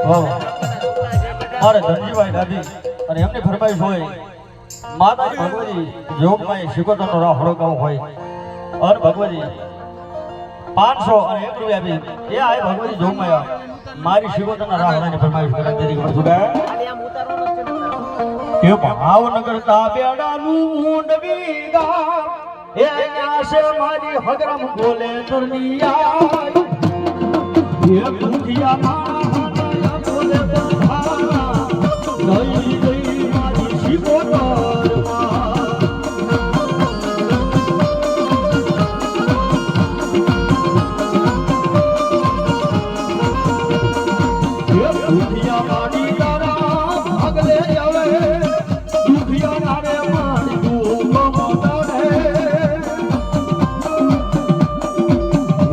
મારે ધનજીભાઈ ડાભી અને એમની ફરમાઈશ હોય માતાજી ભગવતી યોગમાં શિકોતરનો રાહ હળગાવ હોય અને ભગવતી 500 અને 1 રૂપિયા આપી એ આ ભગવતી યોગમાં મારી શિકોતરના રાહ હળગાવની ફરમાઈશ કરે તેરી ખબર સુગા કે ભાવનગર તાબેડાનું ઊંડવી ગામ એ આશે મારી હગરમ બોલે દુનિયા એ દુખિયા મારા બોલે બધારા ગઈ ગઈ મારી શિકોતરમાં એ દુખિયા મારી તારા ભાગલે આવે દુખિયા નારે મારી દુઃખ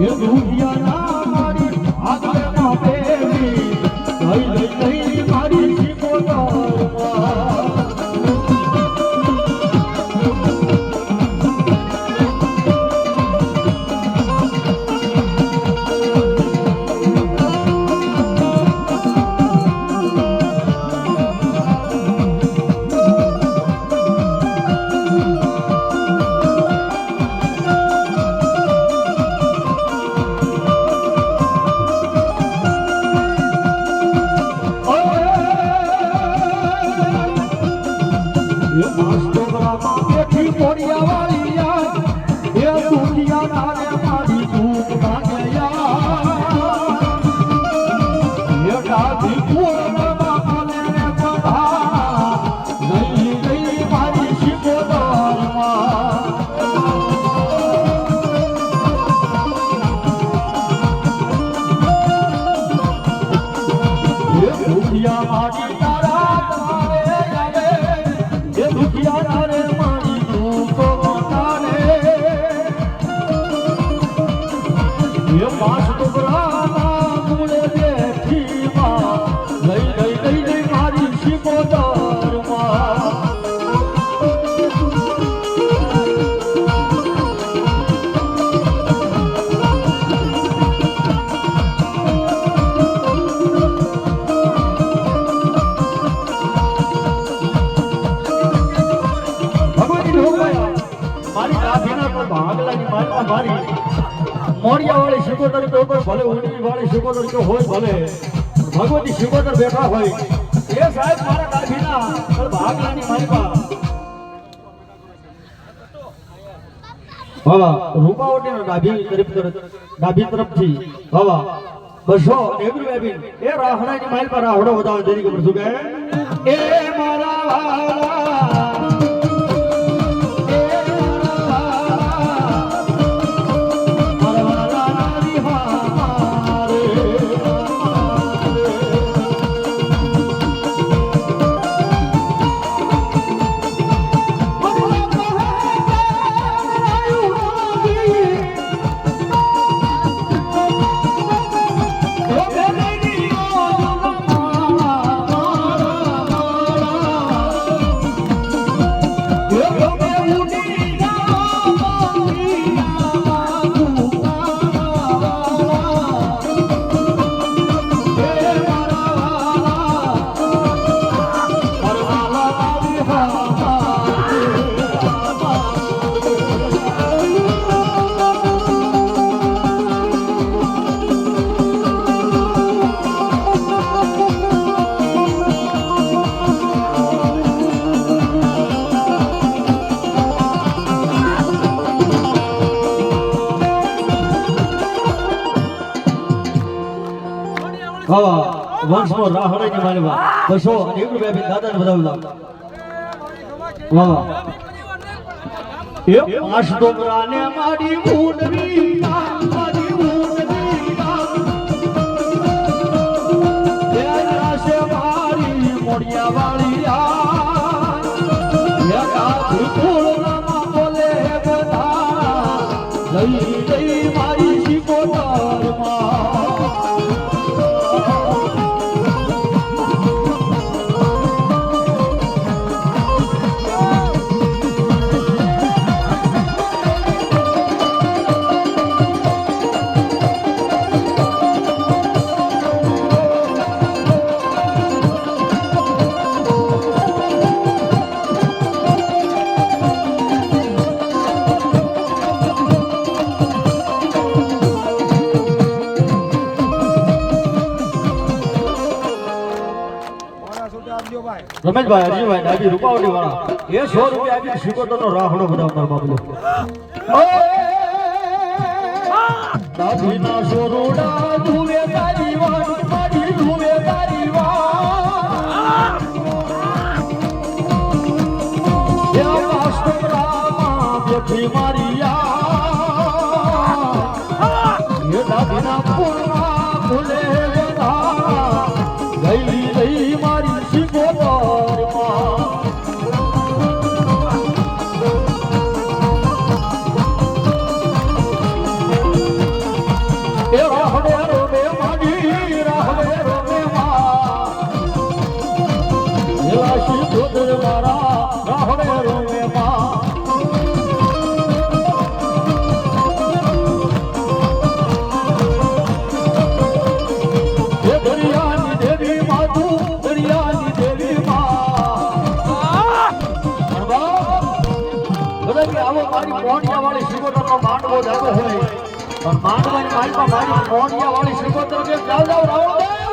એ દુનિયા ના મારી આગળ ના બેવી ગઈ ગઈ મારી શિકોતરમાં મોડિયા વાળી શિકોતર તો ભલે ઊંડી વાળી શિકોતર તો હોય ભલે ભગવતી શિકોતર બેઠા હોય એ સાહેબ મારા કાઢીના ભાગલાની મારી પા વાહ રૂપાવટીનો ડાભી તરફથી વાહ 200 એગ્રી બેબી એ રાહડાની મારી પા રાહડો વધાવ દેરી ખબર શું કે એ મારા વાલા વંશ મોર રાહડાની માલવા 200 અને 1 રૂપિયા બી દાદાને બતાવલા વાહ એ 5 ડોગરાને મારી ઊંડવી મારી ઊંડવી એ આશે મારી મોડિયા વાળી આ યા ફૂલમાં બોલે બધા લઈ ગઈ મારી શિકોતરમાં રમેશભાઈ હરજીભાઈ ડાબી રૂપાવટી વાળા એ 100 રૂપિયા આપી શિકોતરનો રાહડો બધા બાબલો દાદીના સોરોડા ધુવે તારી વાણી મારી ધુવે તારી વાણી એ વાસ્તવરામાં બેઠી મારિયા એ દાદીના પૂર્ણમાં ભૂલે બધા ગઈ ગઈ મારી શિકોતરમાં મોણિયાવાળી શિકોતરનો માંડવો જાગો હોય પણ માંડવાની માલમાં મારી મોણિયાવાળી શિકોતર કે જાવ જાવ રાવણદેવ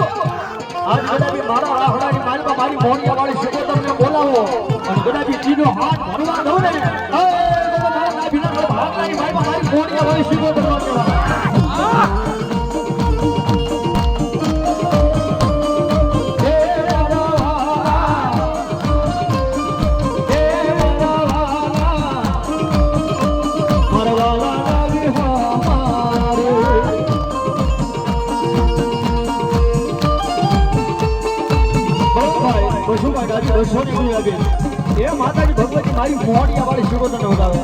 આજ ગડાબી મારા રાહડાની માલમાં મારી મોણિયાવાળી શિકોતરને બોલાવો અને ગડાબી જીનો હાથ ભરવા દઉં ને મારા નાભીના ભાગની માલમાં મારી મોણિયાવાળી શિકોતરનો એ માતાજી ભગવતી મારી મોડિયા વાળી શિકોતરને ઉડાવે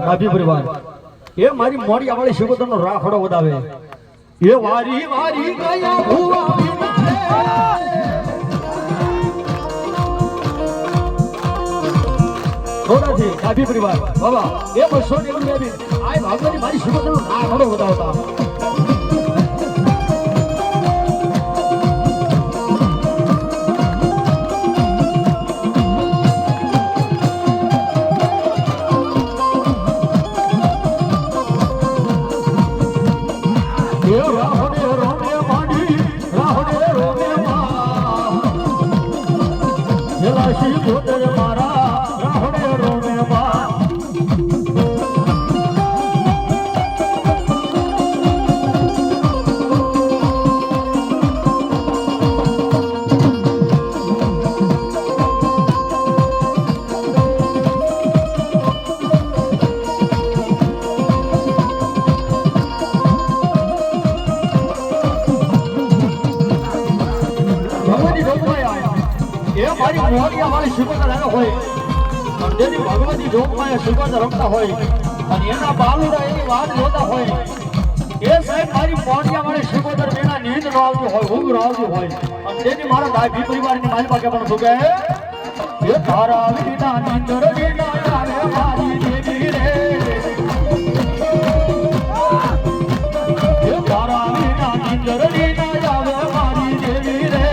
નાભી પરિવાર એ મારી મોડિયા વાળી શિકોતરનો રાખડો વધાવે એ વારી વારી ગયા ભુવા થોડાથી નાભી પરિવાર બાબા એ 200 ની રૂપિયા આ ભાગવતી મારી શિકોતરનો રાખડો વધાવતા મોડિયા વાળી શિકોતર એનો હોય અને જેની ભગવતી જોગમાં શિકોતર રમતા હોય અને એના બાલુડા એની વાત જોતા હોય એ સાહેબ મારી મોડિયા વાળી શિકોતર એના નીંદ ન આવતી હોય ઊંઘ ન આવતી હોય અને તેની મારા ડાભી પરિવારની મારી પાસે પણ શું કહે એ તારા વિના નીંદર વિના આવે મારી દેવી રે એ તારા વિના નીંદર વિના આવે મારી દેવી રે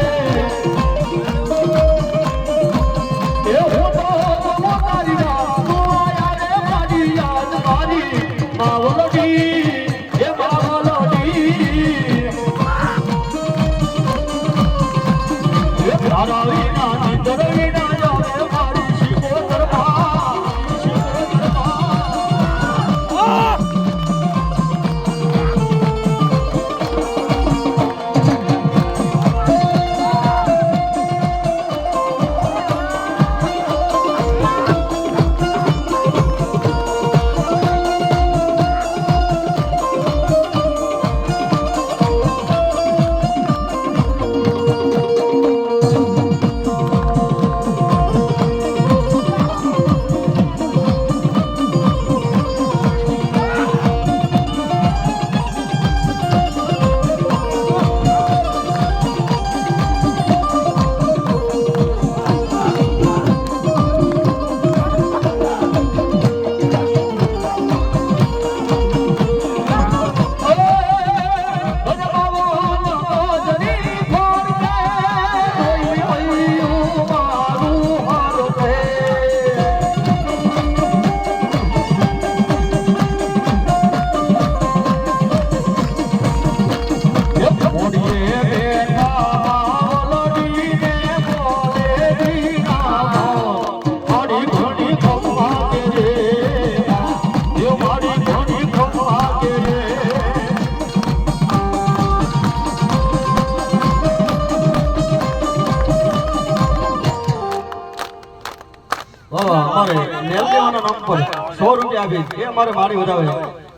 અમારે નેલદેવાના નામ પર 100 રૂપિયા આપી એ અમારે મારી વધાવે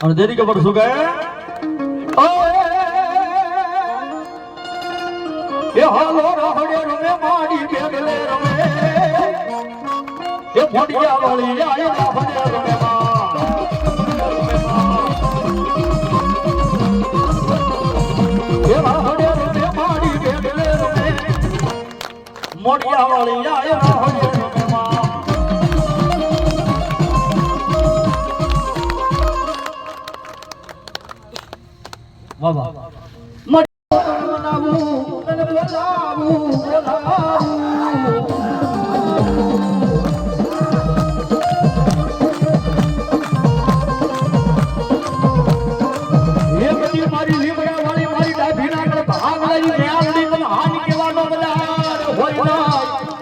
અને દેરી ખબર શું કહે એ હાલો રાહડે રમે માડી બેગલે રમે એ મોડિયા વાળી આય રાહડે રમે એ રાહડે રમે માડી બેગલે રમે મોડિયા વાળી આય રાહડે રમે વાહ વાહ મારી લીમડા વાળી મારી ડાભી ના ભાગ લઈ મેળવી તમે હાની કેવાનો બજાર હોય ના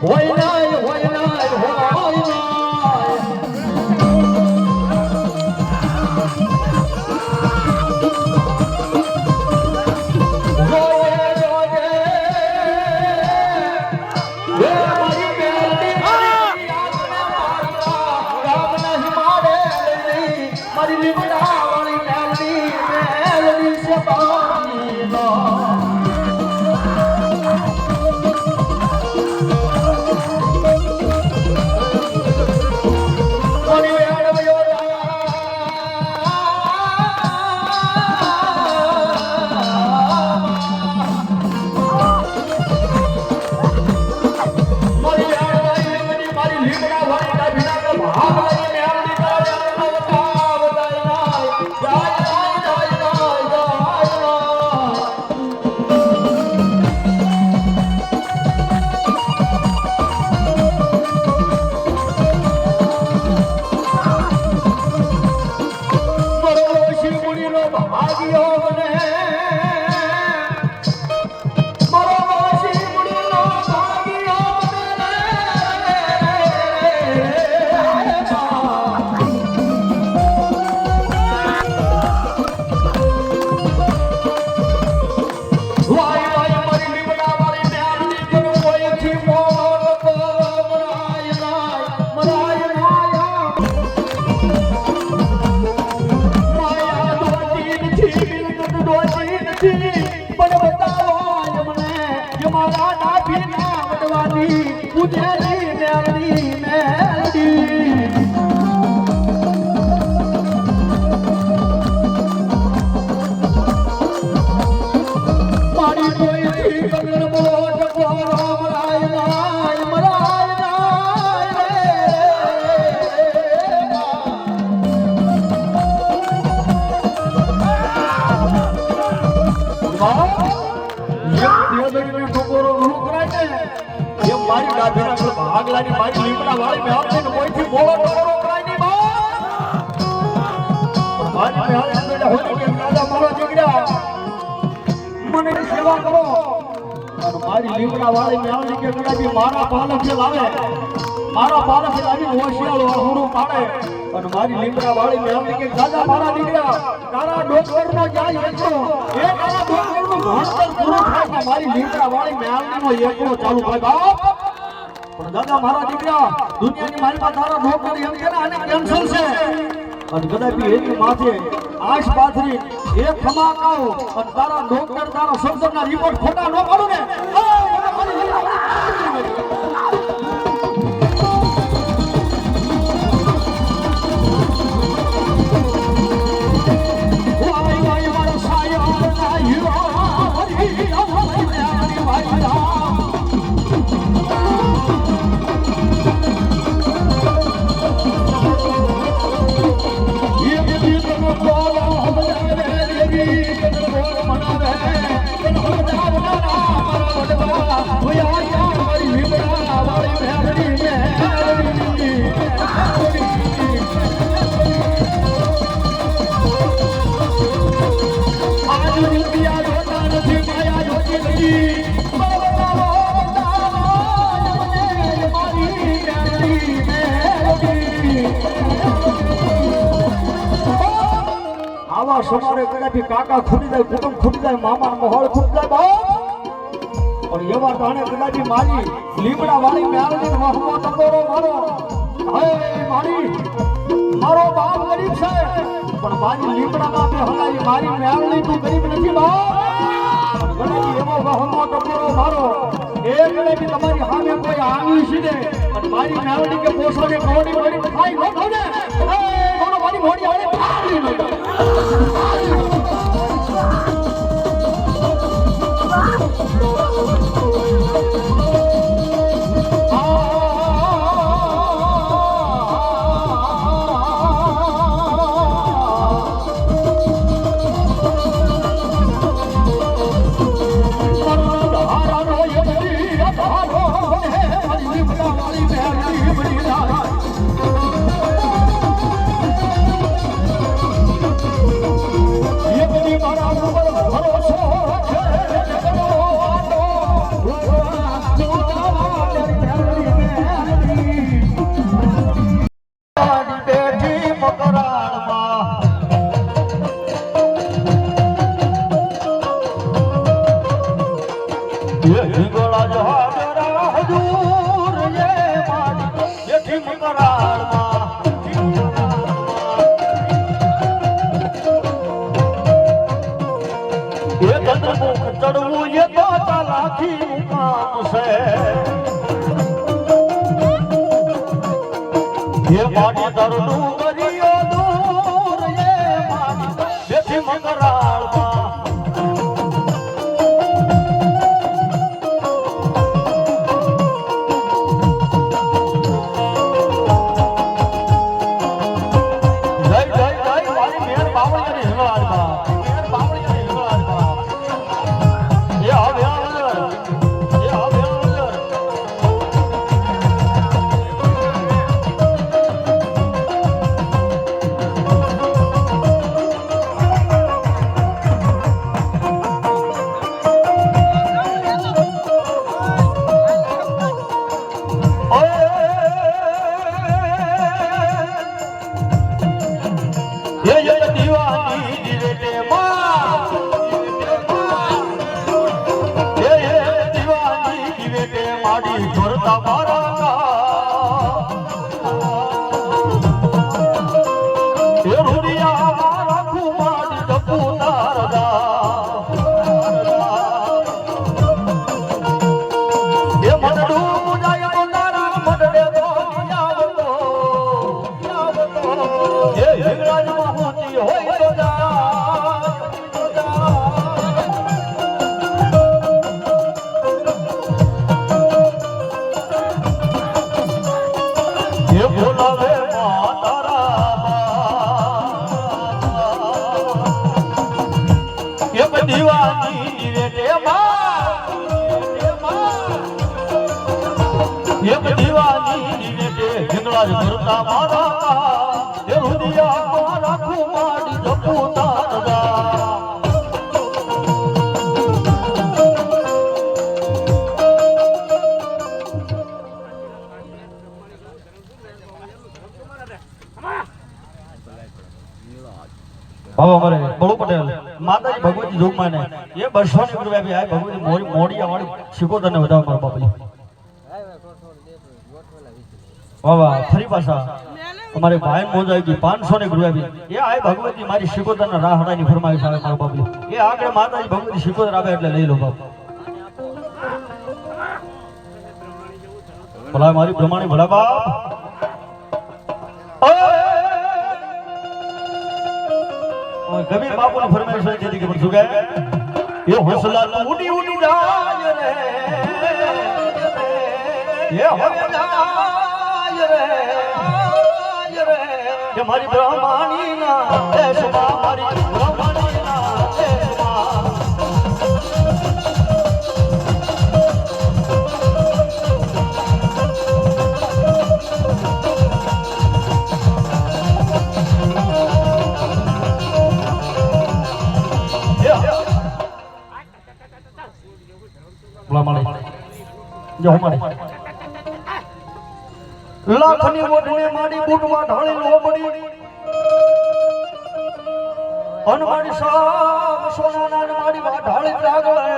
હોય ના હોય ના હોય ના મારી લીમડા વાળી મેળવી મેળવી છે પાણી નો મારી ડાભીના ભાગલાની મારી લીમડા વાળી મેં આપને કોઈથી બોલો ટકોરો કરાય નહીં મારી મેં હાલ અંદર હોય કે રાજા મારો દીકરા મને સેવા કરો અને મારી લીમડા વાળી મેં આવલી કે કદાચ મારા પાલક જે લાવે મારા પાલક લાવી હોશિયાળો અહુરું પાડે અને મારી લીમડા વાળી મેં આવલી કે રાજા મારા દીકરા તારા ડોક્ટરનો જાય એકલો એ તારા ડોક્ટરનું ભણતર પૂરું થાય મારી લીમડા વાળી મેં આવલીનો એકલો ચાલુ થાય બાપ પણ દાદા મારા દીકરા દુનિયાની મારી પાસે તારા ડોક્ટર એમ કે આને કેન્સર છે અને કદાચ એની માથે આશ પાથરી એક ખમાકાઓ અને તારા ડોક્ટર તારા સંસદના રિપોર્ટ ખોટા ન પાડું ને समारे कदापि काका खुटी जाए कुटुंब खुटी जाए मामा मोहल खुटी जाए बाप और एवा ताणे कदापि मारी लीमड़ा वाली मेळनी वहमो तंदोरो मारो મારો બાપ ગરીબ છે પણ મારી લીમડામાં બે હલાઈ મારી મેળણી તું ગરીબ નથી બાપ ગરીબ એવો વહમો ટપોરો મારો એકને બી તમારી સામે કોઈ આંગળી સીધે અને મારી મેળણી કે પોસાને કોડી કોડી ખાઈ ન ખાને એ કોનો મારી મોડી આલે પાડી ન ચડવું એ તો ચાલાકી નું કામ છે એ મારી દરનું કરીયો દૂર એ મારી બેઠી મકરાળમાં हमारे बड़ू पटेल माताजी भगवती जोग माने ये वर्षों ने गुरु भाई भगवती मोरी मोड़िया वाली शिकोतर ने बताओ मारो बाबा जी वाह वाह फरी पासा हमारे भाई मोज आएगी 500 ने गुरु भाई ये आए भगवती मारी शिकोतर ने राह हटाई फरमाइश आवे मारो बाबा जी ये आगे माताजी भगवती शिकोतर आवे એટલે લઈ લો બાપ ભલા મારી બ્રહ્માણી ભલા બાપ कबीर बाबू ने फरमाइश है जल्दी के पर सुगा ये हौसला उड़ी उड़ी जाय रे ये हो जाय रे ये मारी ब्रह्मानी ना देशमा मारी ब्रह्मानी ना देशमा जो हमारे लाखनी ओढ़ने मारी बूटवा ढाली लोबड़ी अन मारी साब सोना नान मारी वा ढाली जागले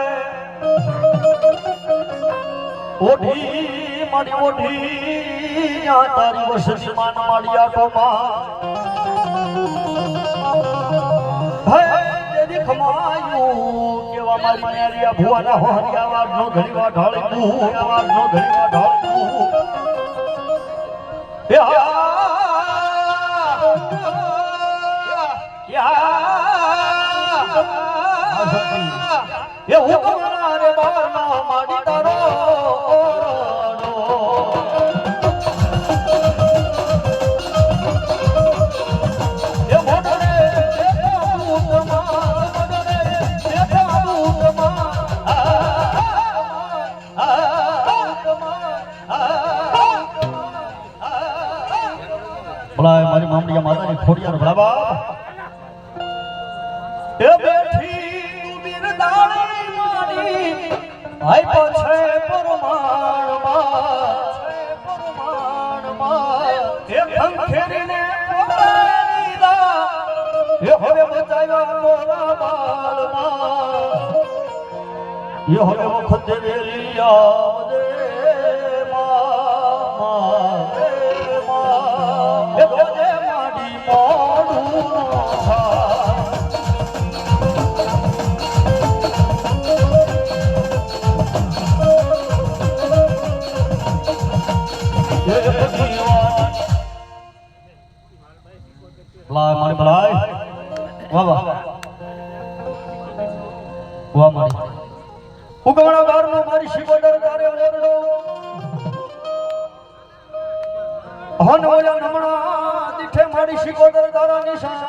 ओढ़ी મારી ઓઢી આ તારી વસતી માન માડિયા ટોમા હે દેદી ખમાયું કેવા મારી મેરિયા ભુવાના હોરિયા વારનો ઘણીવા ઢાળી દઉં વારનો ઘણીવા ઢાળી દઉં એ હુકમ રે બાર ના માડી તારો એ મોટરે બોલાય મારી મામડિયા માતાની ખોડિયાર ભલાબા એ બેઠી ઉબીર દાળી મારી આઈ પછે પરમાણમાં એ ખંખેરીને પોતાનીદા એ હવે બચાવ્યા મોરા બાલમાં એ હવે વખત વેલી આવજે એ દોજે માડી મોડું થાય મારી ભલાઈ વાહ વાહ વાહ મારી ઉગમણા બારનો મારી શિવદર તારે ઓરડો હન ઓલા નમણા દીઠે મારી શિવદર તારા નિશાન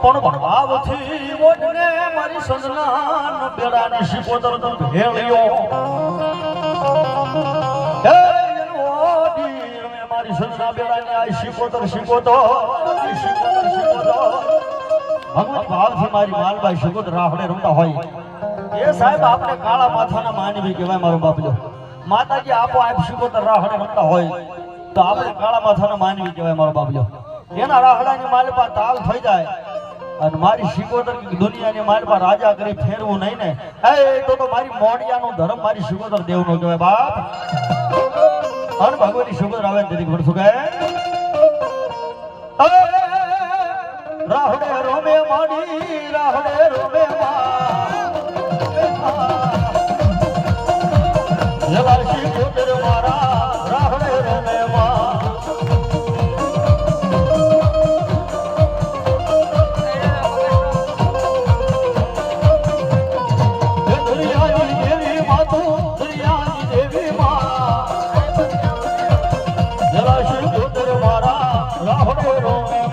પણ ભાવથી ઓડને મારી સંજનાન બેડાની શિવદર તો ભેળ્યો હે મારી સંજના બેડાની આ શિકોતર ભગવાન ભાવથી મારી માલબાઈ શિકોતર રાહડે રમતા હોય એ સાહેબ આપણે કાળા માથાના માનવી કહેવાય મારો બાપજો માતાજી આપો આપ શિકોતર રાહડે રમતા હોય તો આપણે કાળા માથાના માનવી કહેવાય મારો બાપજો એના રાહડાની માલપા તાલ થઈ જાય અને મારી શિકોતર દુનિયાની માલપા રાજા કરી ફેરવું નહીં ને એ તો મારી મોડિયાનો ધર્મ મારી શિકોતર દેવનો કહેવાય બાપ અને ભગવાનની શુગર આવે તેથી ભણશું કે રાહડે રોમે માડી રાહડે રોમે જલાશી ગોદર મારા રાહડે રોમે દુનિયાની દેવી માતુ દુનિયાની દેવી મા જલાશી ગોદર મારા રાહડે રોમે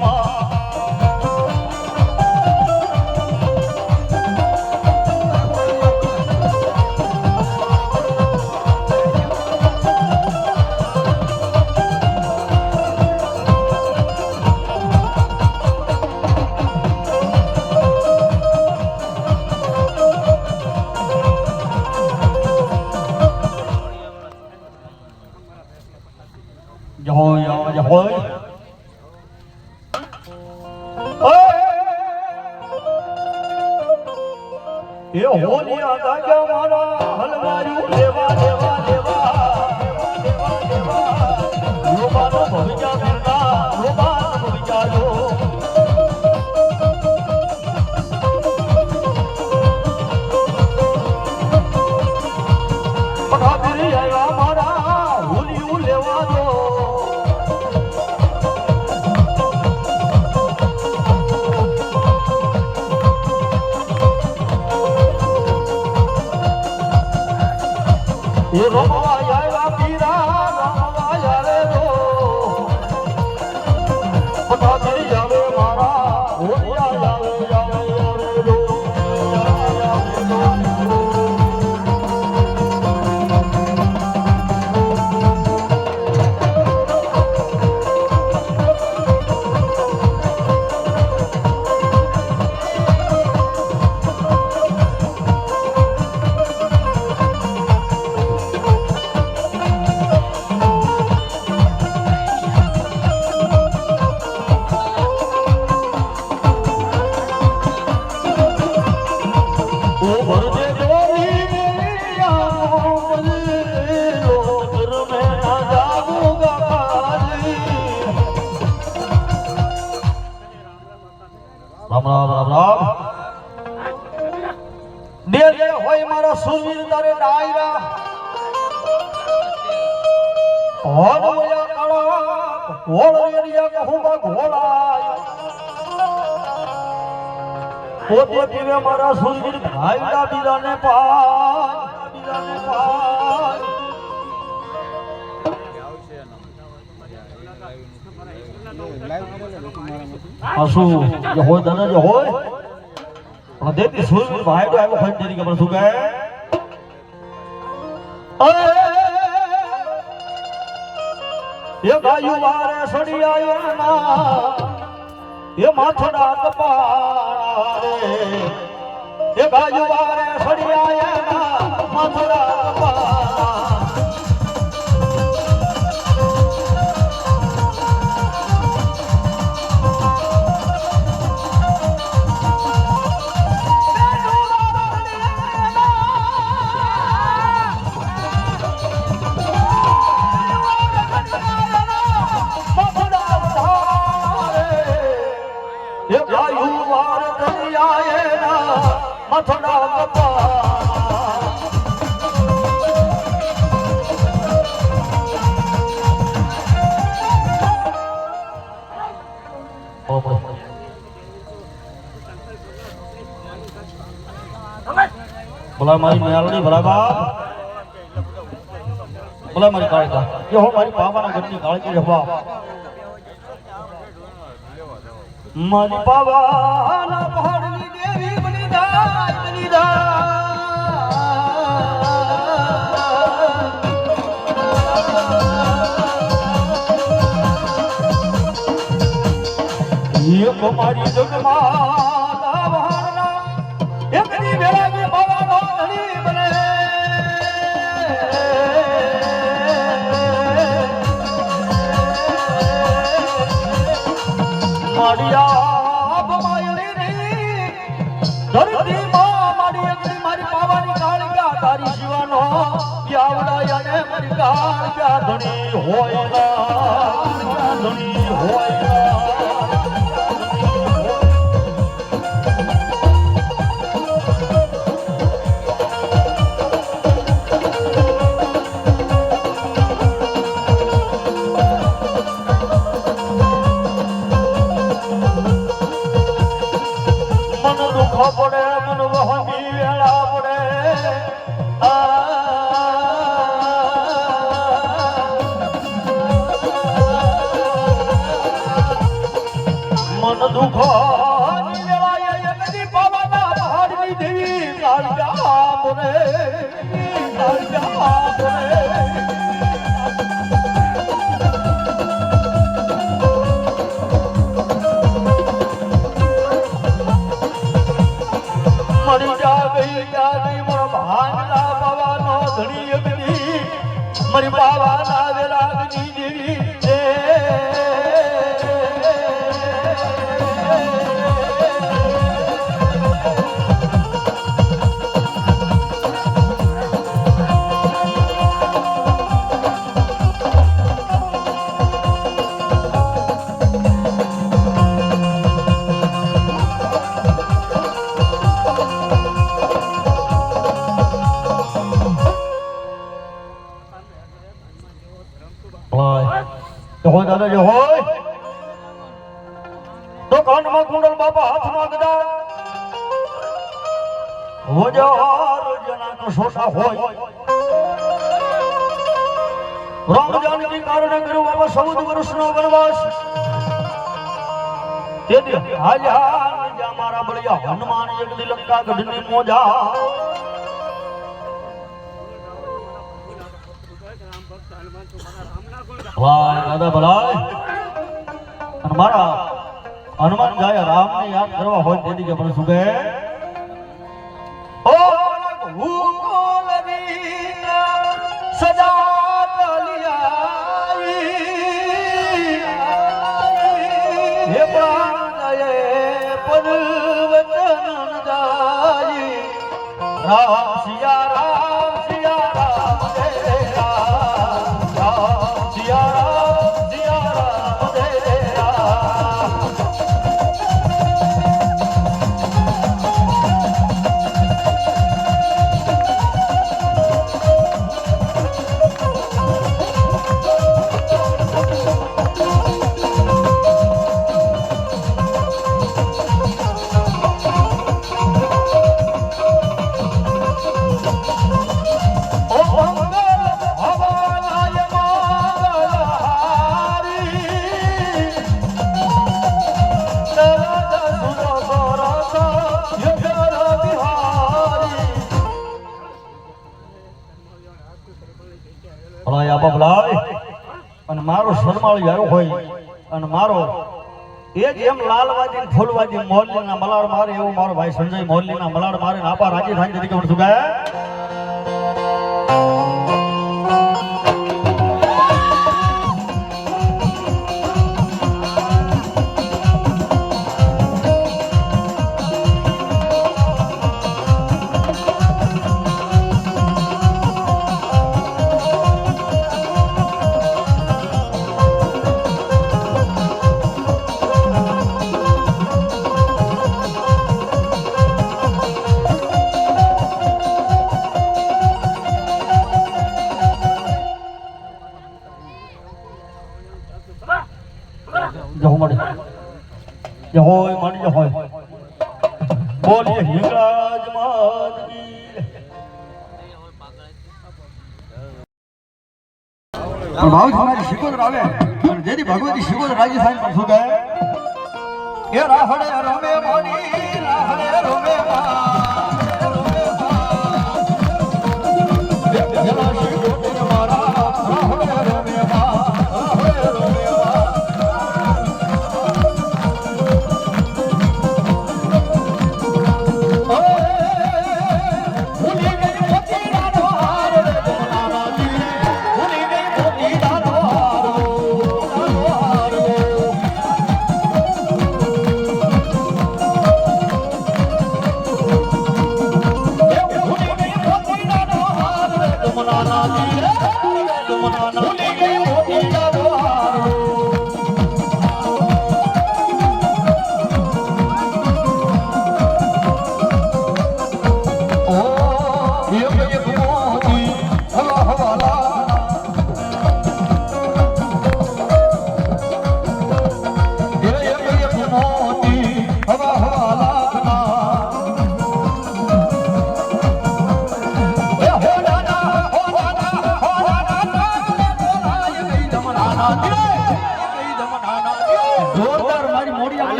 હોય એ હોલિયા ગાજા મારા હલવાયું લેવા લેવા લેવા લેવા લેવા લોબાનો ભવિજા કરતા લોબાનો ભવિજાયો પઠાબીરી આવ્યા મારા હોલિયું લેવા દો ये रोमवा आया पीरा रोमवा आया रो पता नहीं जावे मारा होया जावे जावे रो મારા સુરવીર તારે ડાયરા હોન મોયા કાળા હોળ રેડિયા કહું ઘોળાય પોતે પીવે મારા સુરવીર ડાયરા બીજાને પાય આસુ જે હોય દાદા જે હોય પણ દેતી સુરવીર ભાઈ આવ્યો ફાઈન તેરી ખબર શું કહે એ ગાયું વારે સડી આયો ના એ માથડા કપાળા રે એ ગાયું વારે સડી આયા ના માથડા કપાળા મથડા કપા બોલા મારી મેળડી ભલા બાપ બોલા મારી કાળકા એ હો મારી બાબાના ઘરની કાળકી રહેવા મારી બાબાના પહાડની દેવી બની જાય એક મારી જગમાતા વહાણના એકની વેળાની બાવાનો ધણી બને માડિયા બમાયણી રે ધરતી માં માડી એકની મારી પાવાની કાળિયા તારી શિવાનો યાવડા અને મારી કાળિયા ધણી હોય ના ધણી હોય ના પડે મન વહની વેળા પડે મન દુખો વેળા એકદી પાવાના પહાડની દેવી કાળિયા પડે કાળિયા પડે મરી ગઈ મોર ભાંગલા બાવાનો ધણી અગની મરી બાવાના વેલાગની દેવી હોય દાદા જે હોય તો કાનમાં કુંડળ બાપા હાથમાં ગદા વજાર જના તો સોટા હોય રામ જાનકી કારણે કર્યો બાબા 14 વર્ષનો વનવાસ તેથી હાલ્યા જા મારા બળિયા હનુમાન એક દી લંકા ગઢની મોજા વાહ દાદા ભલાય અને મારા હનુમાન જાય રામને યાદ કરવા હોય તેથી કે પણ શું કહે ઓ સજા કલિયાઈ હે પ્રાણયે પદવચન જાય રામ સિયા રામ સિયા રામ જય રામ સિયા રામ જય રામ અને મારો શરમાળી આવ્યો હોય અને મારો એ જેમ લાલવાજી ફૂલવાજી મોરલીના મલાડ મારે એવું મારો ભાઈ સંજય મોરલીના મલાડ મારે આપા રાજી થાય તરીકે હું શું ગાય જે હોય માની હોય બોલીએ હિંગળાજ માત કી ભાવ તમારી શિકોદર આવે અને જેથી ભગવતી શિકોદર રાજી થાય પણ શું કહે એ રાહડે રમે મોની રાહડે રમે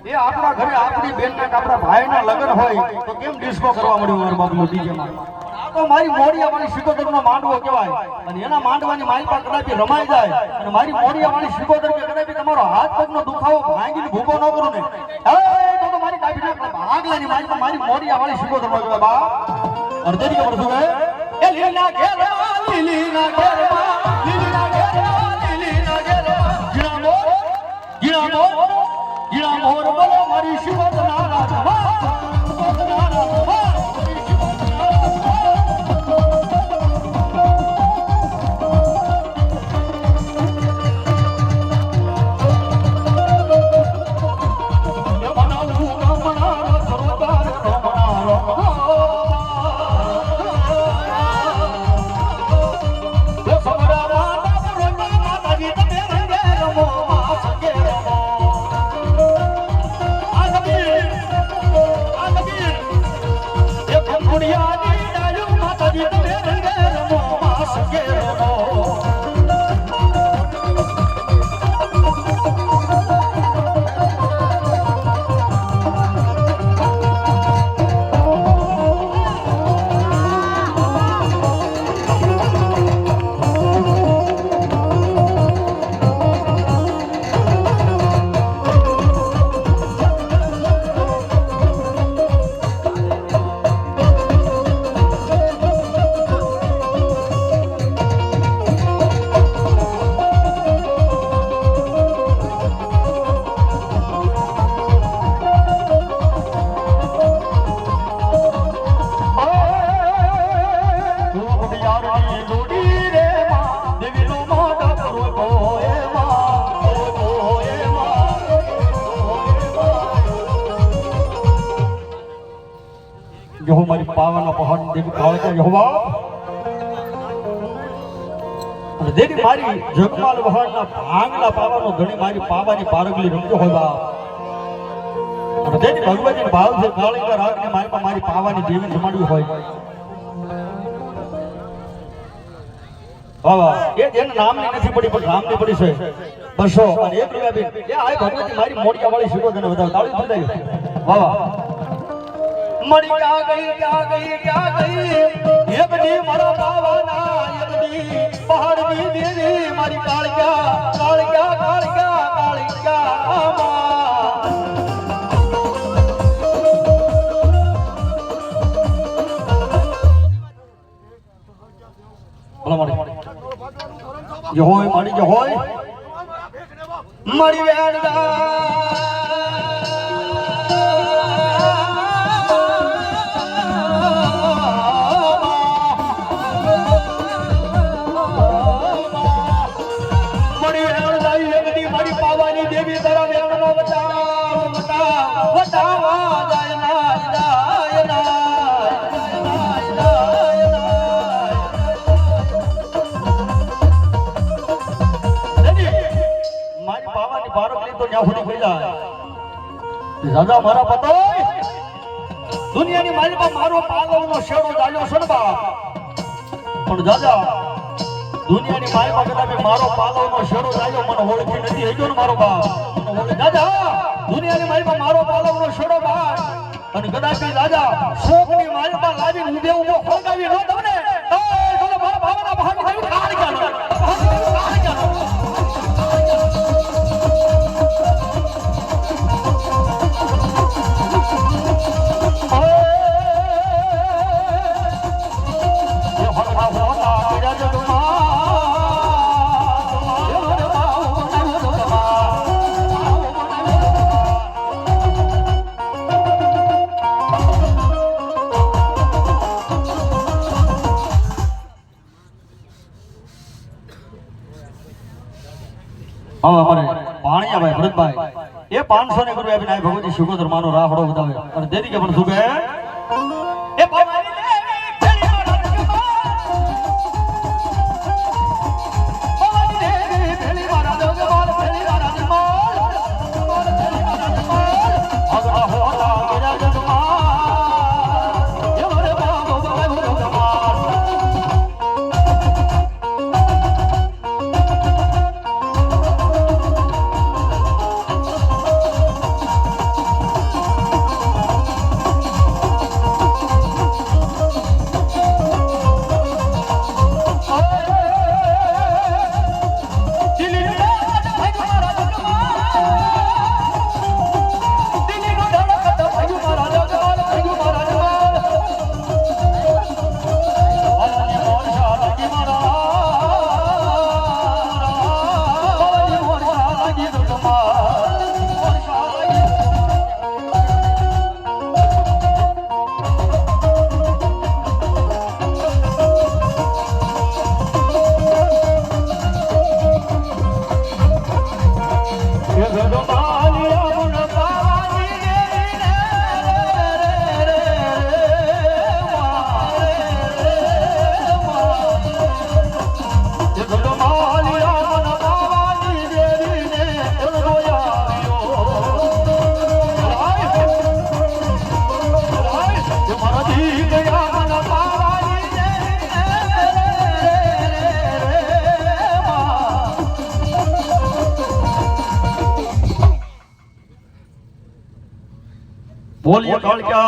એ આપણા ઘરે આપણી બેનના આપણા ભાઈના લગ્ન હોય તો કેમ ડિસ્કો કરવા મળ્યું મારા બાપનો ડીજે માં આ તો મારી મોડિયાવાળી શિકોતરનો માંડવો કહેવાય અને એના માંડવાની માલપા કદાપી રમાઈ જાય અને મારી મોડિયાવાળી શિકોતર કે કદાપી તમારો હાથ પગનો દુખાવો ભાંગીને ભૂકો ન કરું ને એ તો મારી કાપી નાખ ભાગલાની મારી મોડિયાવાળી શિકોતર નો કહેવાય બા અર્ધરી કે પડતું હે એ લીલીના ઘેરમાં લીલીના ઘેરમાં લીલીના ઘેરમાં લીલીના ઘેરમાં જીણા મોર બોલો મારી શિકોતરના રાજા પાવાના પહાડ દેવી કાળકા યહોવા અને દેવી મારી જગમાલ વહાણના ભાંગના પાવાનો ધણી મારી પાવાની પારગલી રમજો હોય બાપ અને દેવી ભગવતી ભાવ છે કાળકા રાગને મારી પાવાની દેવી જમાડવી હોય વાહ એ જેના નામની નથી પડી પણ રામની પડી છે 200 અને 1 રૂપિયા બી એ આ ભગવતી મારી મોડિયા વાળી શીખો તને બતાવ તાળી બંધાઈ વાહ મરી ક્યાં ગઈ એ બધી મારા બાવાના એ બધી પહાડની દેવી મારી કાળિયા Yohoy, Mari Yohoy, Mari Verda. Mari Verda, Yegdi, Mari Pavani Devi, Dara Verda, Vata, દાદા મારા પતોય દુનિયાની માલિકા મારો પાલવનો શેડો ચાલ્યો છે ને બાપ પણ દાદા દુનિયાની માલિકા કદાચ મારો પાલવનો શેડો ચાલ્યો મને ઓળખી નથી હેજો ને મારો બાપ દાદા દુનિયાની માલિકા મારો પાલવનો શેડો બાપ અને કદાચ દાદા શોકની માલિકા લાવીને ઉભે ઉભો ખોલગાવી ન તમને તો મારા ભાવના ભાગ થઈ કાઢ ગયા પાણીયા ભાઈ ભરતભાઈ એ 500 ને રૂપિયા આપીને ભગવતી શિકોતર માનો રાહડો બતાવે અને દેદી કે પણ શું કહે એ પાવાની દેવી ખેલી મારા પાવાની દેવી ખેલી મારા જગમાલ ખેલી મારા જગમાલ ખેલી મારા જગમાલ અગા હોતા મેરા જગમાલ એ મારે બાબો બાબો જગમાલ बोलिए कालिका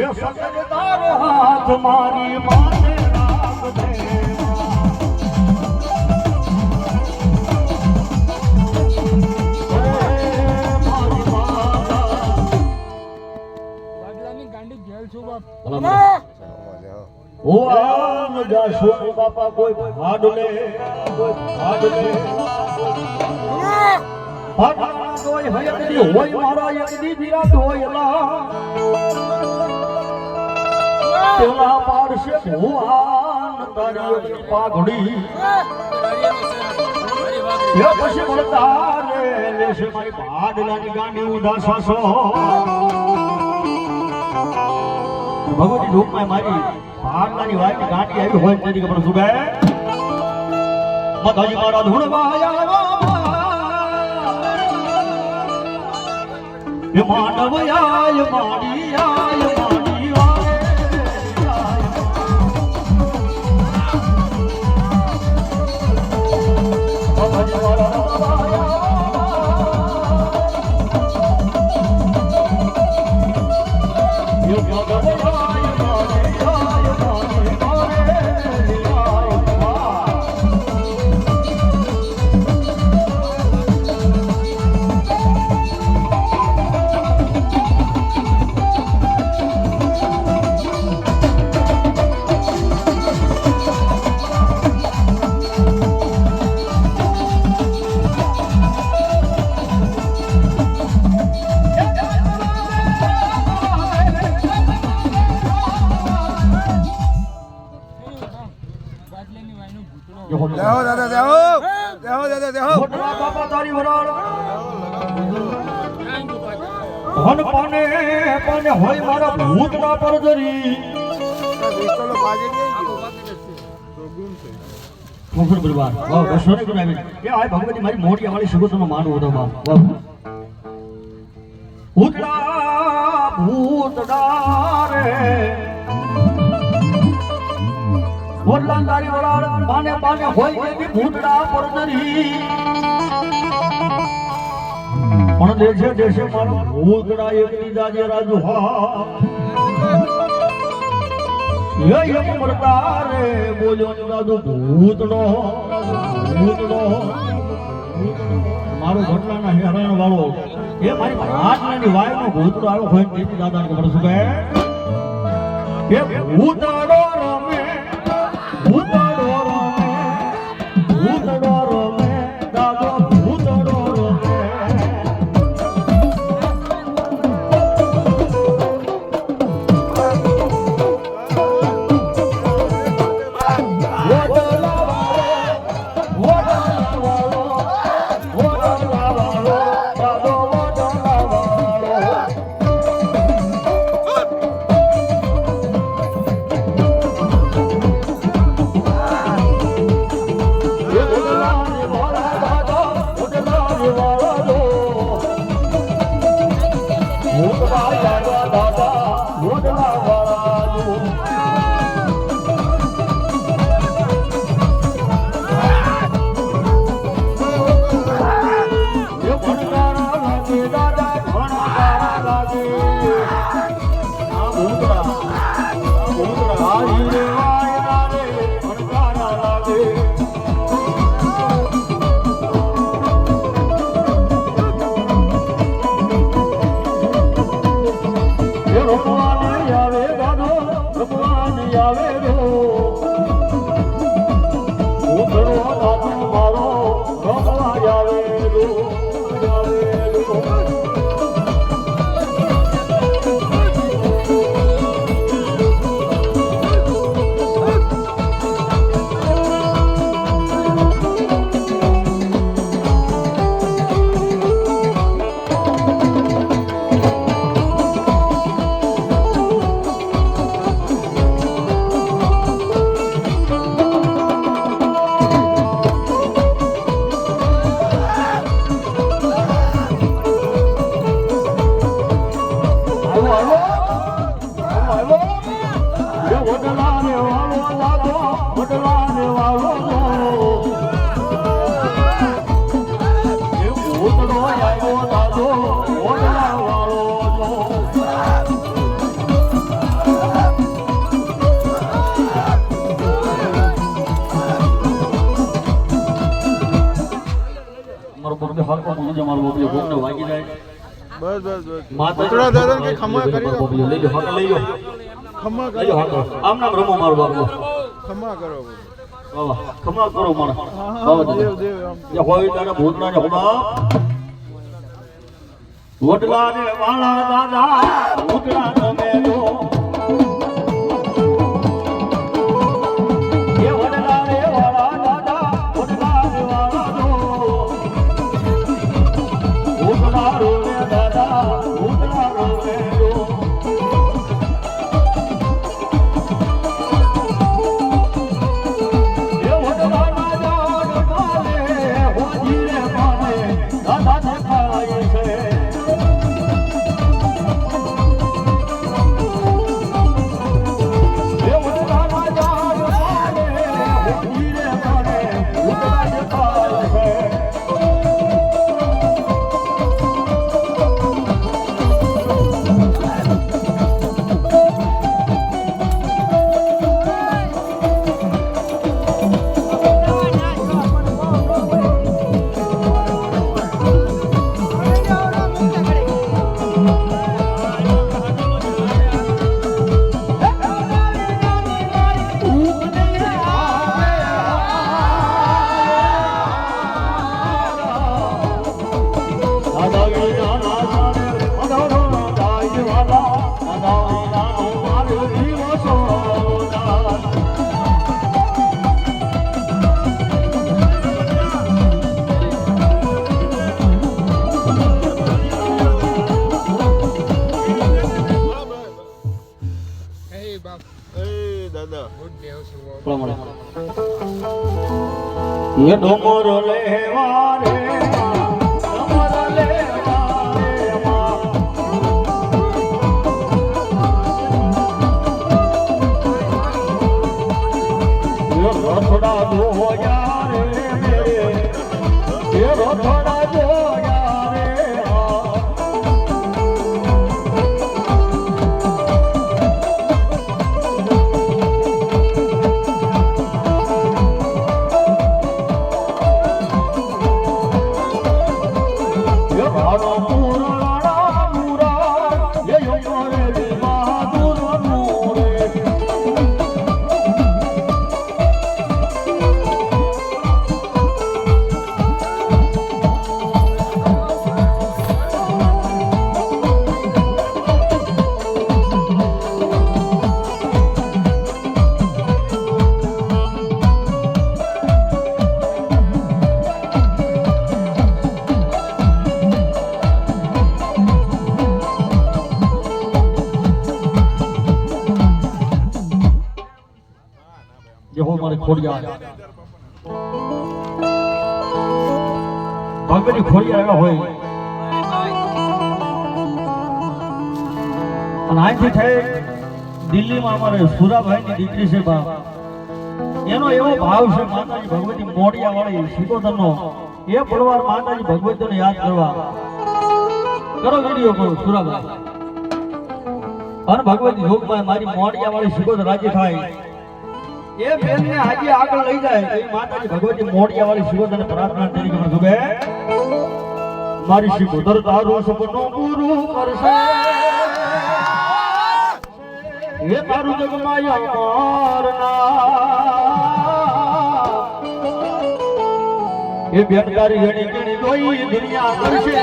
એ સતત તારો હાથ મારી માથે રાખજે ઓ આમ જા સોની બાપા કોઈ ભાડ લે ભાડના તોય હયકડી હોય મારા યકડી દીરા ધોયલા પેલા પાડશે ભુવાન તારી પાઘડી એ પછી મળતા રે લેશે મારી ભાડલાની ગાંડી ઉદાસો ભગવતી લોકમાં મારી ભાડલાની વાતની ગાંડી આવી હોય તેથી ખબર શું કહે માતાજી મારા ધૂણવાયા એ માનવયાય માડીયાય માડી વારે માતાજી મારા બાપા તારી વરાળ ધન પાને પાને હોય મારા ભૂતના પરજરી મુખર બરબાદ વાહ બસોને કરાવી કે આ ભગવતી મારી મોટી વાળી સગોતનો માનવો હતો વાહ ભૂતડા રે વરલાન તારી વરાળ પાને પાને હોય કે ભૂતડા પરજરી પણ દેશે મારો ભૂતડા એક દીધા જે રાજુ હા યમ મરતા રે બોલ્યો ને દાદુ ભૂતડો મારો ઘટનાના હેરાન વાળો એ મારી આટલાની વાયનો ભૂતડો આવ્યો હોય તેથી દાદાને ખબર શું કહે એ ભૂતડો રમે દાદો ભૂતડો રમે જો મારું બોબલી કોકને વાગી જાય બસ બસ બસ માતા બકરા દાદા કે ખમા કરી દો. બોબલી લઈ લો હાથ લઈ લો ખમા લઈ લો કરો હાથ આમ નામ રમો મારું બાબુ ખમા કરો બાબા ખમા કરો મને હા બાબા હા દેવ દેવ આમ જે હોય તારા ભૂતના ને હોબા વડલા ને વાળા દાદા ઉતરા તમે જો એ વડલા ને વાળા દાદા ઉતરા ને વાળા જો ઉતરા રો ને દાદા ઉતરા રો ને જો એ વડલા ના જાણ કાલે હોજી રે માને દાદા દેખાય છે ये डोंगर लेवा रे डोंगर लेवा रे ये रथड़ा दो यार मेरे ये रथड़ा दो यार જે હો મારે ખોડિયાર ભગવતી ખોડિયાર આવ્યા હોય અને અહીંથી થઈ દિલ્હીમાં અમારે સુરાભાઈની દીકરી છે બા એનો એવો ભાવ છે માતાજી ભગવતી મોડિયા વાળી શિકોતરનો એ ફળવાર માતાજી ભગવતીને યાદ કરવા કરો વિડીયો કરો સુરાભાઈ અને ભગવતી યોગમાં મારી મોડિયા વાળી શિકોતર રાજી થાય એ બેનને આજે આગળ લઈ જાય એ માતાજી ભગવતી મોડિયા વાળી શિકોતરને પ્રાર્થના તરીકે મને ખબર મારી શિકોતર તારું સપનું પૂરું કરશે એ તારું જગમાં મારના એ બેન તારી ઘણી ઘણી જોઈ દુનિયા કરશે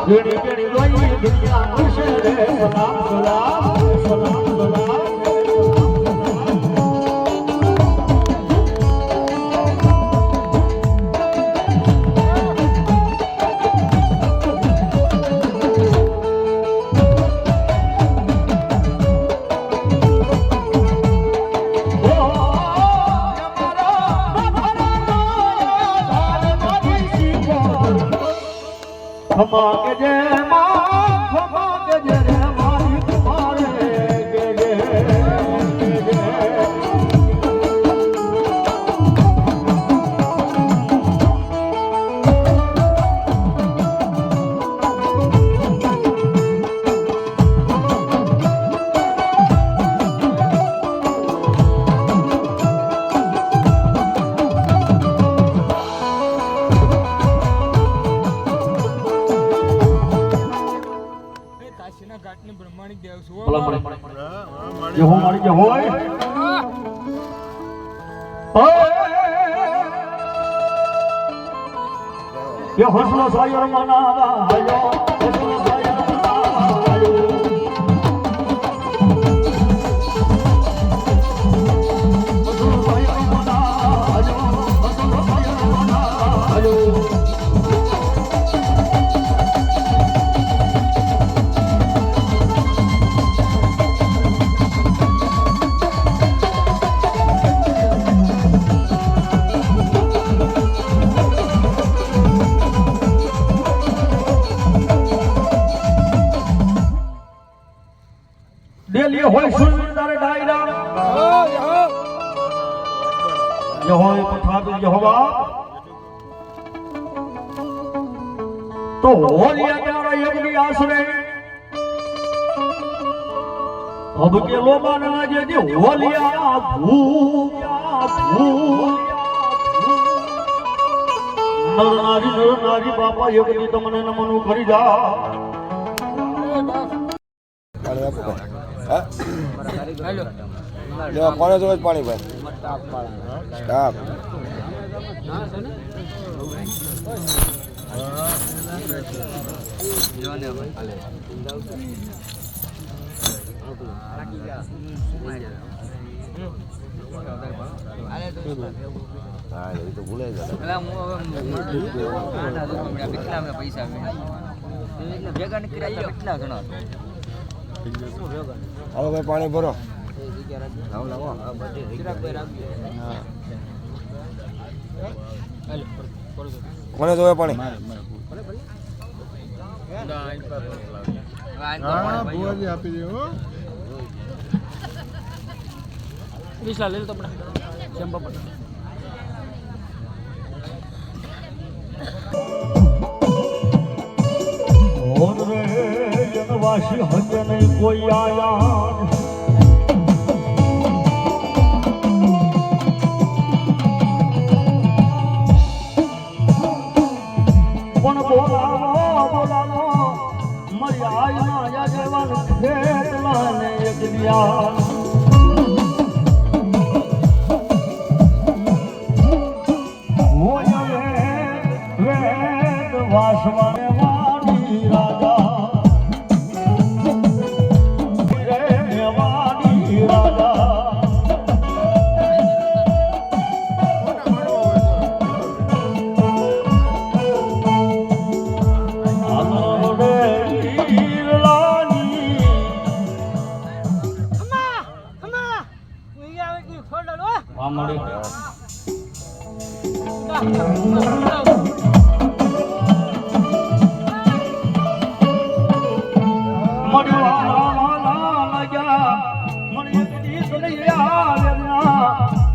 ઘણી ઘણી રોઈ દુનિયા ખુશ રે સલામ સલામ સલામ સલામ ખમા કે જય માં ખમા કે જય રે મારી તમારે જે હું મારી જે હોય એ હોસલો સાયર મનાવાયો હોસલો સાયર મનાવાયો હોસલો સાયર મનાવાયો હોસલો સાયર મનાવાયો દિલ્હી હોય સુંદર ડાયરા યહોવા પઠાવી યહોવા તો હોલિયા તારા યજ્ઞ આશરે અબ કે લોબાના જે હોલિયા નર નારી બાપા યજ્ઞ તમને નમનું કરી જા કોને જોવે પાણી ભાઈ સ્ટાફ હા એ તો ભૂલે જાય પૈસા ભેગા નીકળ્યા કેટલા ઘણા હાલો ભાઈ પાણી ભરો કોને જોવે પાણી હા ભુવાજી આપી દે હો વિસલા લઈ લો તમને ચંપા પર ઓર રે જનવાસી હજ નહીં કોઈ આયા પણ બોલાવો મારી આયના યજવાન ખેતલા ને યજ્ઞિયા હોય વેદ વાસવાને વાણી રાજા વાણી રાજા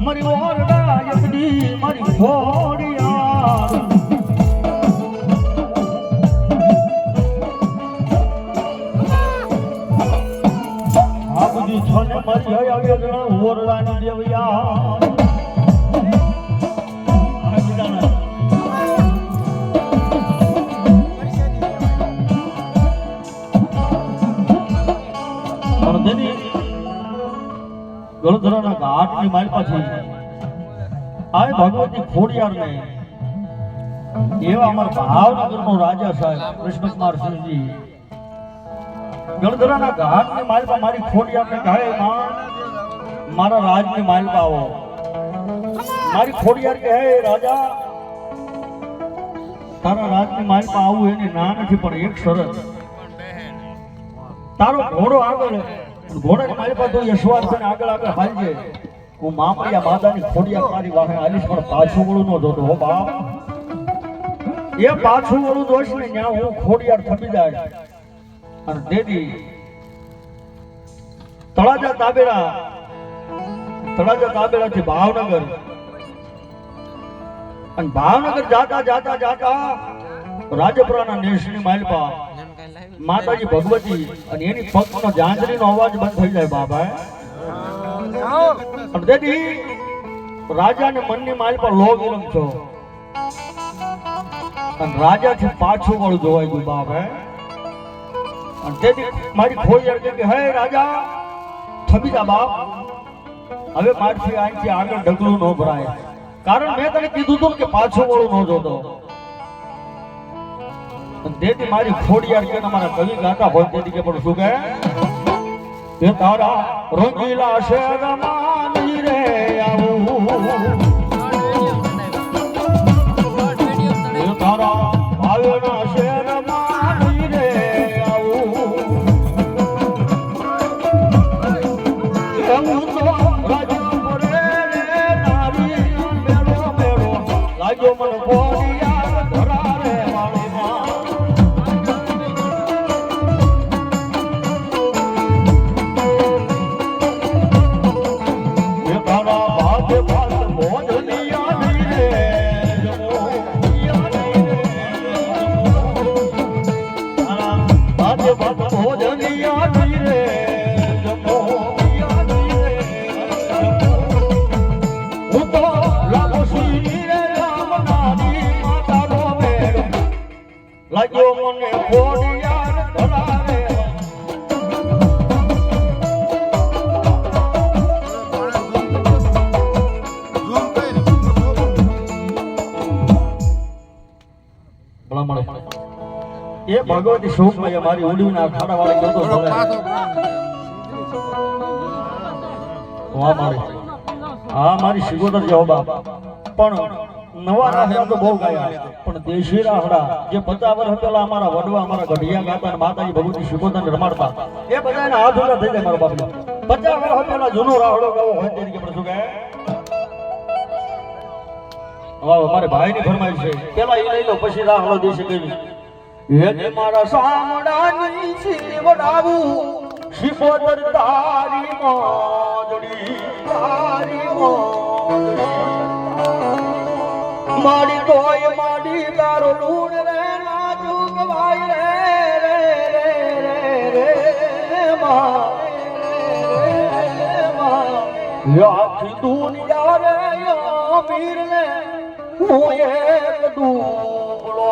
મારી ઓરડા યકડી મારી ઘોડિયા આ બધી છને મારી હયા ઓરડાની દેવયા ગળધરાના ઘાટની માલપાથી આ ભગવતી ખોડિયાર ને એવા અમારા ભાવનગરનો રાજા સાહેબ કૃષ્ણકુમાર સિંહજી ગળધરાના ઘાટની માલપા મારી ખોડિયારને કહે માં મારા રાજની માલપા આવો મારી ખોડિયાર કહે રાજા તારા રાજની માલપા આવું એની ના નથી પણ એક શરત તારો ઘોડો આગળ ઘોડાની મારી પાસે યશવાન છે આગળ આગળ હાલજે હું મામડિયા માતાની ખોડિયાર મારી વાહે હાલીશ પણ પાછું વળું ન જોતો હો બાપ એ પાછું વળું જોઈશ ને ત્યાં હું ખોડિયાર થપી જાય અને દેદી તળાજા તાબેડાથી ભાવનગર અને ભાવનગર જાતા જાતા જાતા રાજપુરાના નેશની માલપા માતાજી ભગવતી અને એની પગનો જાંજરીનો અવાજ બંધ થઈ જાય બાબા અને તેથી રાજાને મનની માલ પર લો વિલમ છો અને રાજાથી પાછું વળ જોવાય ગયું બાબા અને તેથી મારી ખોડિયાર કે હે રાજા ખબી જા બાપ, હવે મારથી અહીંથી આગળ ઢગલું ન ભરાય. કારણ મેં તને કીધું હતું ને કે પાછો વળું ન જોતો. અને તેથી મારી ખોડિયાર કે મારા કવિ ગાતા હોય તેથી કે પણ શું કહે કે તારા રંગીલા શહેરમાં નહીં રે આવું, તારા ભાવના શહેરમાં નહીં રે આવું, એવું તો રાજ્ય રે નારી મેળો મેળો લાગ્યો મને ખોડિયાર ધરા રે વાળીમાં. લાગ્યો મને ખોડિયાર ધરા રે. એ ભગવતી શોકમાં મારી ઉડીના ખાડા વાળી ગયો તો હા મારી શિગોદર જેવો બાપ. પણ નવા રાહડા તો બહુ ગાયા, પણ દેશી રાહડા જે 50 વર્ષ પેલા અમારા વડવા અમારા ગઢિયા ગાતા અને માતાજી ભગવતી શિગોદર રમાડતા એ બધાના હાથ ઉડા થઈ જાય મારા બાપને. 50 વર્ષ પેલા જૂનો રાહડો ગાવો હોય તરીકે પણ શું કહે મારે ભાઈની ફરમાઈશ છે, પેલા એ લઈ લો પછી રાહડો દેશે કેવી. એ મારા સામડાની શિવડાવું શિકોદર તારી મોજડી, તારી મોજડી માડી તોય માડી તારો લૂણ રે ના ચૂકવાય રે રે રે રે રે મા આખી દુનિયા રે અમીર ને હું એક ડૂબળો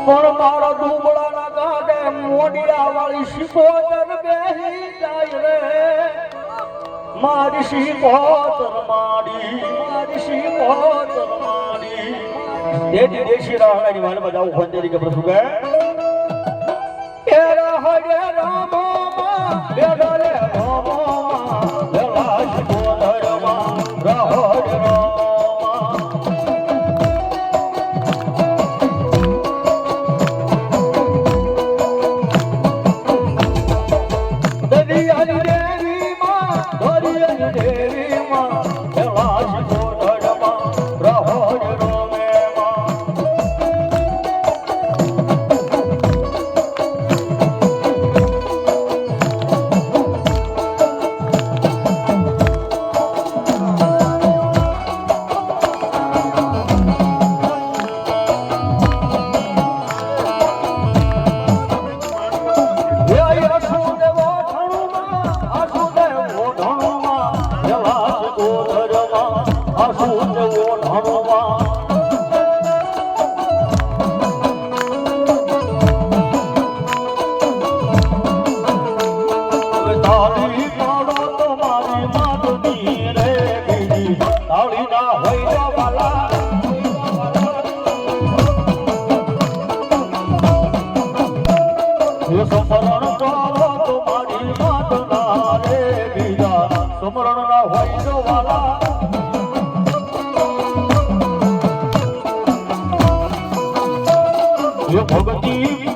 પણ મારા ડુબળાના ગાડે મોડિયા વાળી શિકોદર બેહી જાય રે. મારી શિકોદર માડી, મારી શિકોદર માડી. દેદી દેશી રાહડાની વાલમાં જાવું ફોન તરીકે પ્રભુ કહે એ રાહડે રામા બેડા રે રામા બેલા શિકોદરમાં રાહડે રામા.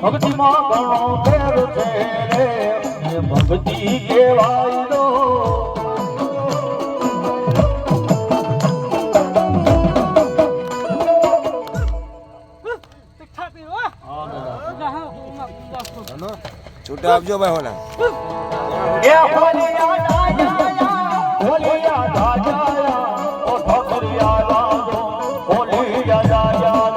ભક્તિ માં ઘણો ફેર છે રે, ભક્તિ કેવાય દો છૂટા આપજો ભાઈ હોના. એ હોલિયા જાયા હોલિયા જાયા ઓ ઠકરિયા જાજો હોલિયા જાયા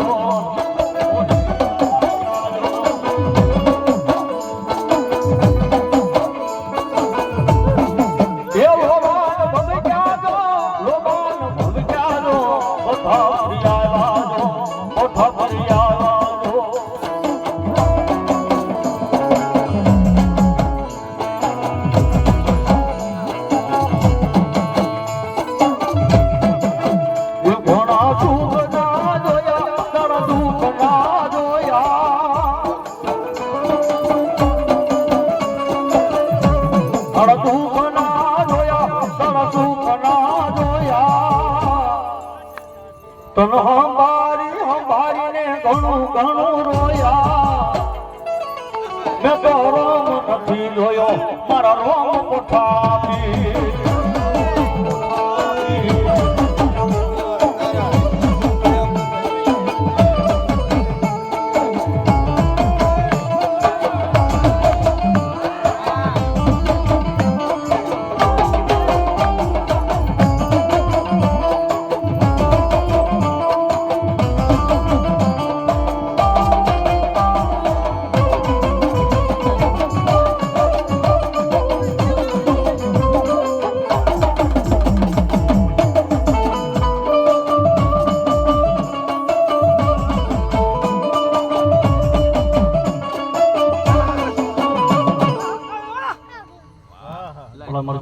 જોયો મારા રોમ કોઠાથી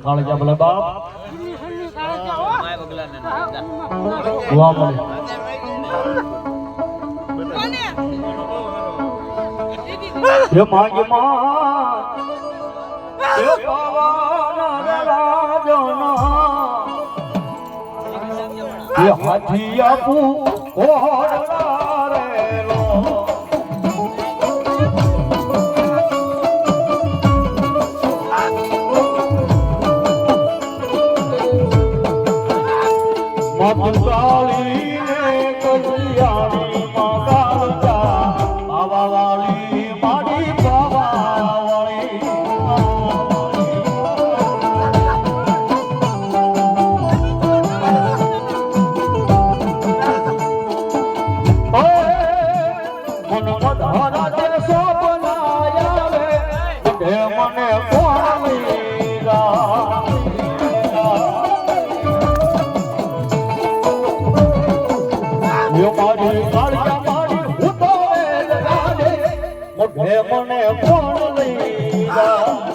કાળજા ભલે બાપ વાહ મળે હે માગી માં હે પાવાના રાજના હે હાથી આપુ ઓરડા રેલો મધુકાળી ને કલ્યાણી મગાલજા બાવાવાળી મારી બાવાવાળી મન મધરા જે સોપનાયા રે હે મને કોણ લીધા મારી કાળજા મારી ઉતો રાડે મોઢે મને કોણ લઈ જા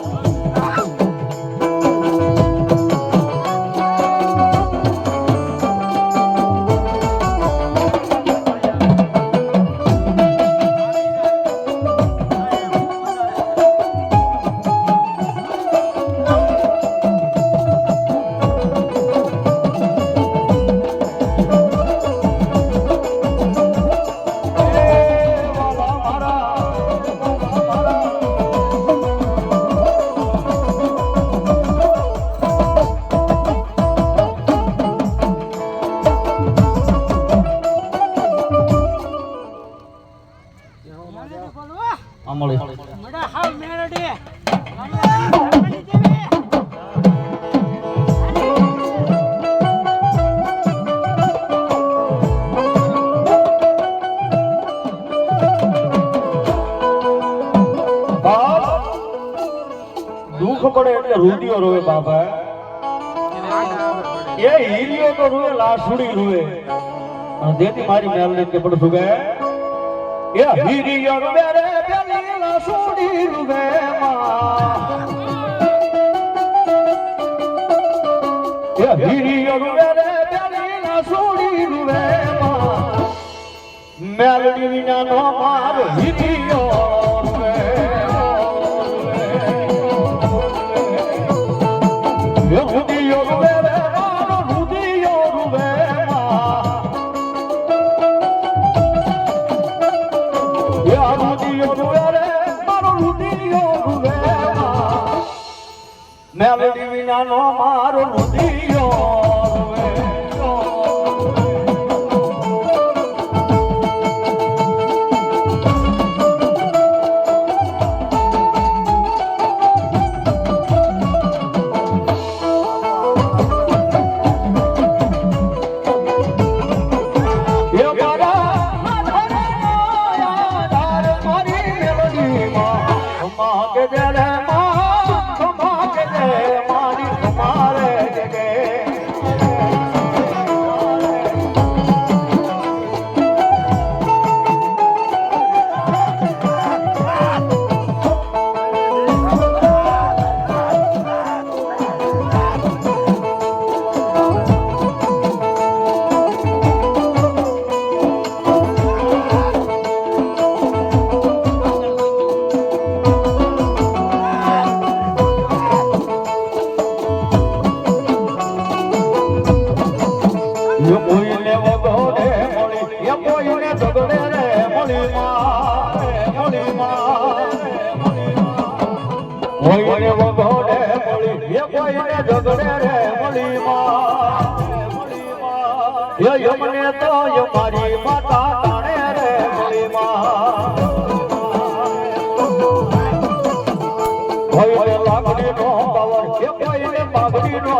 અમળી મડા હાવ મેરડી દુઃખ પડે એટલે રુદિયો રોવે બાબા એ હીરિયો તો રોવે લાસુડી રોવે અને દેતી મારી મેલને કે પણ સુગે એ હીરિયો રોવે રે પેલી લાસુડી રોવે માં એ હીરિયો રોવે રે પેલી લાસુડી રોવે માં મેલડી વિના નો મારો હીરિયો રોવે રુદિયો રૂવે રે મારો રુદિયો રૂવે યા રુદિયો રૂવે રે મારો રુદિયો રૂવે મેલડી વિના નો મારો રુદિયો રૂવે કોઈને વગોડે મળી એ કોઈને ઝગડે રે મળી માં યમને તો મારી માતા તાણે રે મળી માં કોઈને લાગણી નો પાવર એ કોઈને માગણી નો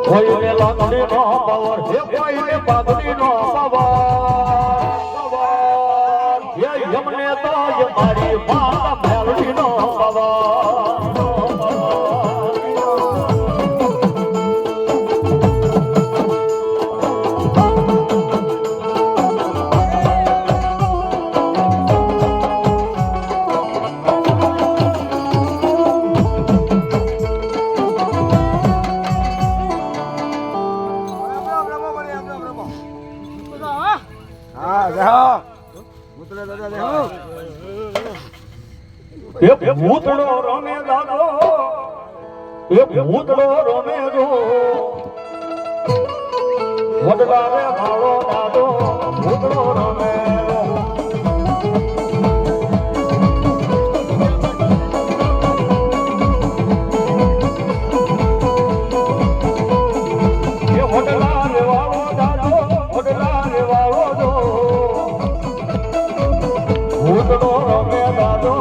કોઈને લાગણી નો પાવર એ કોઈને માગણી નો યમને તો મારી માતા મેલડી નો હા જાઓ ઉતરે દાદા દેહો એ ભૂતડો રમે દાદો એ ભૂતડો રમે જો વડલા રે ભાળો દાદો ભૂતડો રમે એ વડલા રે વાળો દાદો વડલા રે વાળો જો ભૂતડો રમે દાદો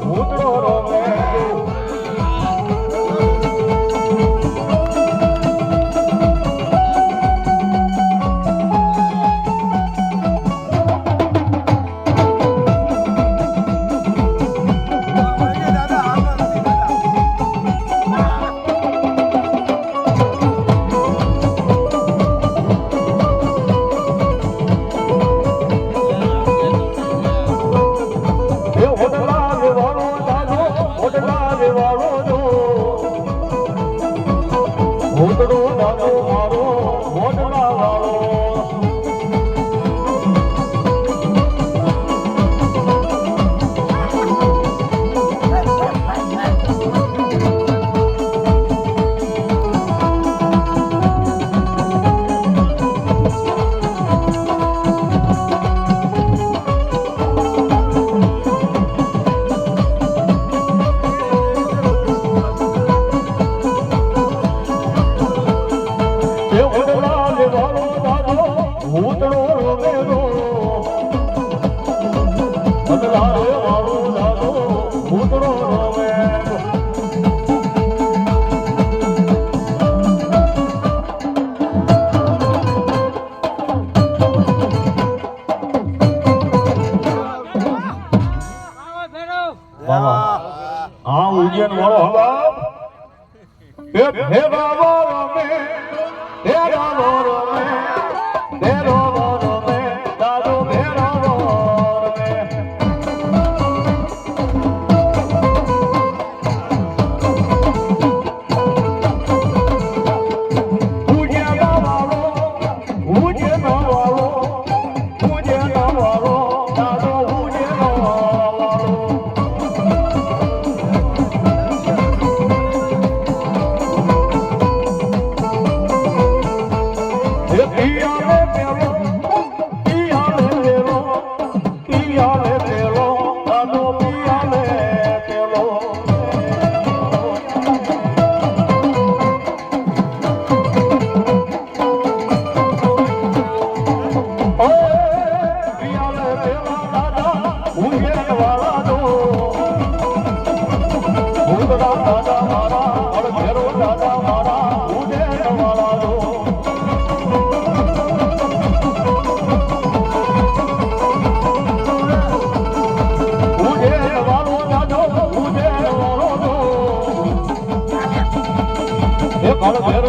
ભૂતડો રમે ભૂતડો દાદો મારો વડલા વાળો ભૂતડો રમેલો બદલા રે વાળો દાદો ભૂતડો રમેલો હા ઉજ્જૈન વાળો હવા એ ભેગા રમે એ રામો રમે ભેરો રમે દાદો ભેરો રમે ઉજ્જૈન વાળો ઉજ્જૈન વાળો ઉજ્જૈન વાળો દાદો ઉજ્જૈન વાળો પિયાલે પેલો દાદો પિયાલે પેલો પિયાલે પેલા દાદા ઉજ્જૈન વાળા દો ભૂતડા દાદા મારા અડઘેરો દાદા મારા ઉજ્જૈન વાળા દો ઘર ઘર